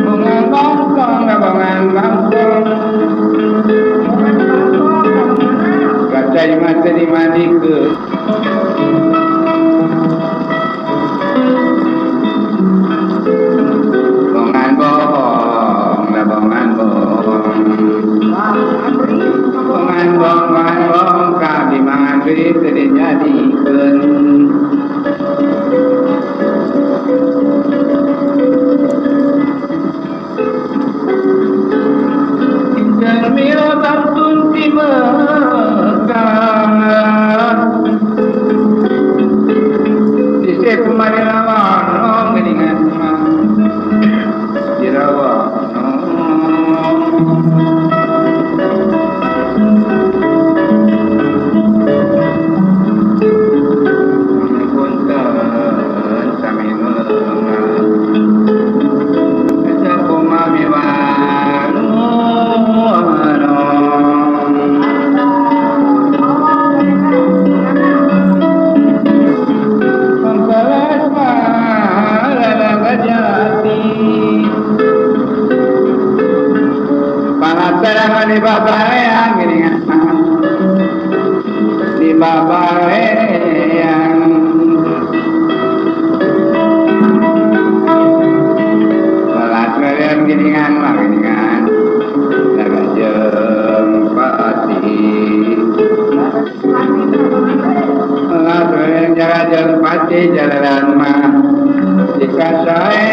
Bungan bangkong na bungan bangkong. Kata di mata di madika. Bungan bong na bungan bong. Bungan bong kami mangan duit terjadikan. Mira bantun di Mekah, di sekemari lawan dengan dirawat. Punten sami mengenal, sekuma biwanu. Di babarean gini kan, di babarean salat kalian gini kan, jaga jempati, salat kalian jaga jempati jalan mah, jika saya